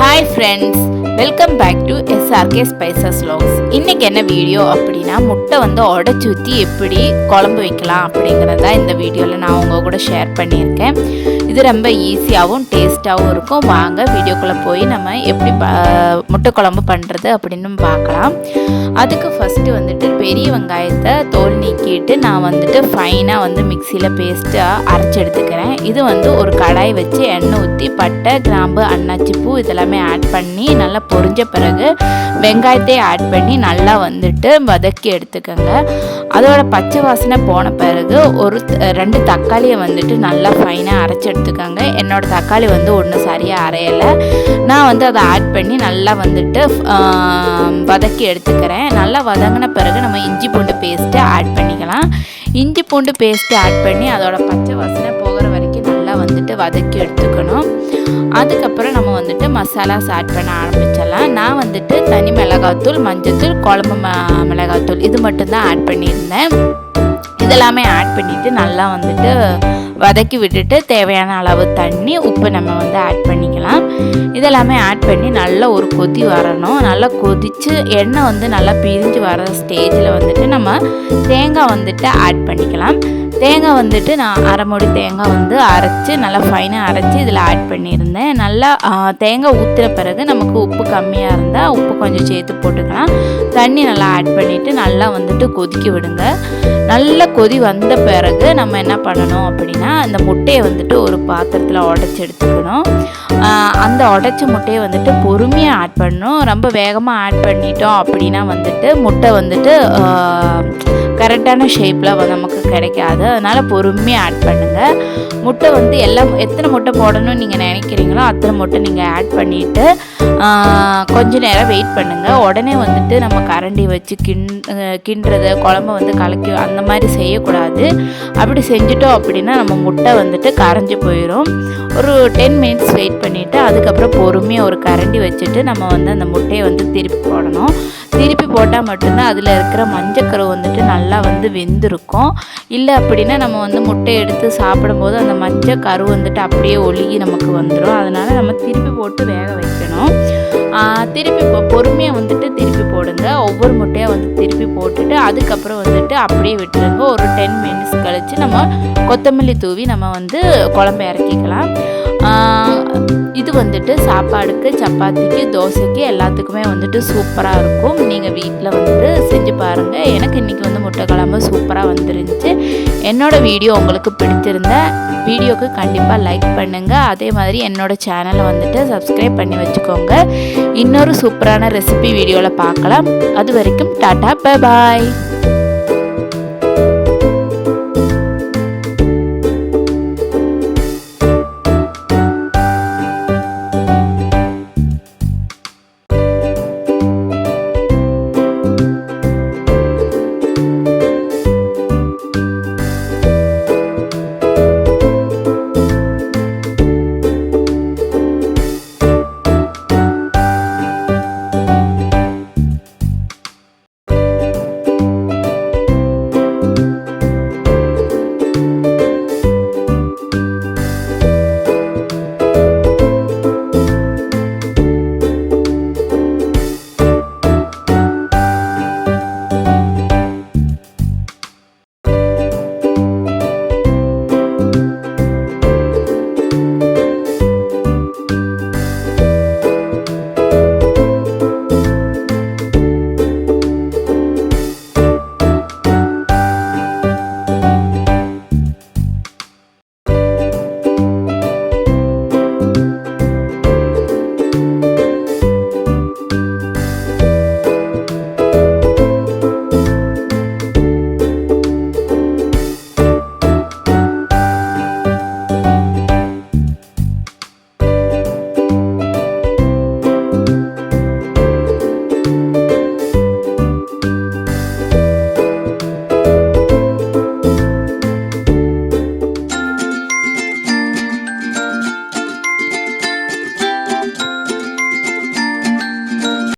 Hi friends, welcome back to SRK Spices Vlogs. இன்னைக்கு என்ன video அப்படின்னா முட்டை உடைச்சு ஊற்றி எப்படி குழம்பு வைக்கலாம் அப்படிங்கிறத இந்த வீடியோவில் நான் உங்க கூட ஷேர் பண்ணியிருக்கேன். இது ரொம்ப ஈஸியாகவும் டேஸ்ட்டாகவும் இருக்கும். வாங்க வீடியோக்குள்ளே போய் நம்ம எப்படி முட்டை குழம்பு பண்ணுறது அப்படின்னு பார்க்கலாம். அதுக்கு ஃபஸ்ட்டு பெரிய வெங்காயத்தை தோல் நீக்கிட்டு நான் ஃபைனாக மிக்சியில் பேஸ்ட்டாக அரைச்சி எடுத்துக்கிறேன். இது ஒரு கடாய் வச்சு எண்ணெய் ஊற்றி பட்டை கிராம்பு அன்னாச்சி பூ இதெல்லாமே ஆட் பண்ணி நல்லா பொரிஞ்ச பிறகு வெங்காயத்தை ஆட் பண்ணி நல்லா வதக்கி எடுத்துக்கோங்க. அதோட பச்சை வாசனை போன பிறகு ஒரு 2 தக்காளியை நல்லா ஃபைனாக அரைச்சி எடுத்துக்கோங்க. என்னோட தக்காளி ஒன்று சரியாக அரையலை. நான் அதை ஆட் பண்ணி நல்லா வதக்கி எடுத்துக்கிறேன். நல்லா வதங்கின பிறகு நம்ம இஞ்சி பூண்டு பேஸ்ட்டு ஆட் பண்ணிக்கலாம். இஞ்சி பூண்டு பேஸ்ட்டு ஆட் பண்ணி அதோட பச்சை வாசனை போகிற வரைக்கும் நல்லா வதக்கி எடுத்துக்கணும். அதுக்கப்புறம் நம்ம மசாலாஸ் ஆட் பண்ண ஆரம்பிச்சிடலாம். நான் தனி மிளகாத்தூள், மஞ்சத்தூள், குழம்பு மிளகாத்தூள் இது மட்டும்தான் ஆட் பண்ணியிருந்தேன். இதெல்லாமே ஆட் பண்ணிவிட்டு நல்லா வதக்கி விட்டுட்டு தேவையான அளவு தண்ணி உப்பு நம்ம ஆட் பண்ணிக்கலாம். இதெல்லாமே ஆட் பண்ணி நல்லா ஒரு கொதி வரணும். நல்லா கொதித்து எண்ணெய் நல்லா பிரிஞ்சு வர ஸ்டேஜில் நம்ம தேங்காய் ஆட் பண்ணிக்கலாம். தேங்காய் நான் அரை மூடி தேங்காய் அரைச்சி நல்லா ஃபைனாக அரைச்சி இதில் ஆட் பண்ணியிருந்தேன். நல்லா தேங்காய் ஊற்றுற பிறகு நமக்கு உப்பு கம்மியாக இருந்தால் உப்பு கொஞ்சம் சேர்த்து போட்டுக்கலாம். தண்ணி நல்லா ஆட் பண்ணிவிட்டு நல்லா கொதிக்க விடுங்க. நல்லா கொதி வந்த பிறகு நம்ம என்ன பண்ணணும் அப்படின்னா அந்த முட்டையை ஒரு பாத்திரத்தில் உடச்சி எடுத்துக்கணும். அந்த உடைச்ச முட்டையை பொறுமையாக ஆட் பண்ணணும். ரொம்ப வேகமாக ஆட் பண்ணிட்டோம் அப்படின்னா முட்டை கரெக்டான ஷேப்பில் நமக்கு கிடைக்காது. அதனால் பொறுமையாக ஆட் பண்ணுங்கள். முட்டை எல்லாம் எத்தனை முட்டை போடணும்னு நீங்கள் நினைக்கிறீங்களோ அத்தனை முட்டை நீங்கள் ஆட் பண்ணிவிட்டு கொஞ்சம் நேரம் வெயிட் பண்ணுங்கள். உடனே நம்ம கரண்டி வச்சு கிண்டுறது குழம்பு கலக்கி அந்த மாதிரி செய்யக்கூடாது. அப்படி செஞ்சிட்டோம் அப்படின்னா நம்ம முட்டை கரைஞ்சி போயிடும். ஒரு 10 மினிட்ஸ் வெயிட் பண்ணிவிட்டு அதுக்கப்புறம் பொறுமையாக ஒரு கரண்டி வச்சுட்டு நம்ம அந்த முட்டையை திருப்பி போடணும். திருப்பி போட்டால் மட்டும்தான் அதில் இருக்கிற மஞ்சக்கரு நல்லா வெந்திருக்கும். இல்லை அப்படின்னா நம்ம முட்டை எடுத்து சாப்பிடும்போது அந்த மஞ்சள் கரு அப்படியே ஒழுகி நமக்கு வந்துடும். அதனால் நம்ம திருப்பி போட்டு வேக வைக்கணும். திருப்பி பொறுமையாக திருப்பி போடுங்க. ஒவ்வொரு முட்டையாக திருப்பி போட்டுட்டு அதுக்கப்புறம் அப்படியே விட்டுருங்க. ஒரு 10 மினிட்ஸ் கழித்து நம்ம கொத்தமல்லி தூவி நம்ம குழம்பு இறக்கிக்கலாம். இது சாப்பாடுக்கு, சப்பாத்திக்கு, தோசைக்கு எல்லாத்துக்குமே சூப்பராக இருக்கும். நீங்கள் வீட்டில் செஞ்சு பாருங்கள். எனக்கு இன்றைக்கி முட்டை குழம்பு சூப்பராக வந்துருந்துச்சு. என்னோடய வீடியோ உங்களுக்கு பிடிச்சிருந்த வீடியோவுக்கு கண்டிப்பாக லைக் பண்ணுங்கள். அதே மாதிரி என்னோடய சேனலை சப்ஸ்கிரைப் பண்ணி வச்சுக்கோங்க. இன்னொரு சூப்பரான ரெசிபி வீடியோவில் பார்க்கலாம். அது வரைக்கும் டாட்டா, பை பாய்.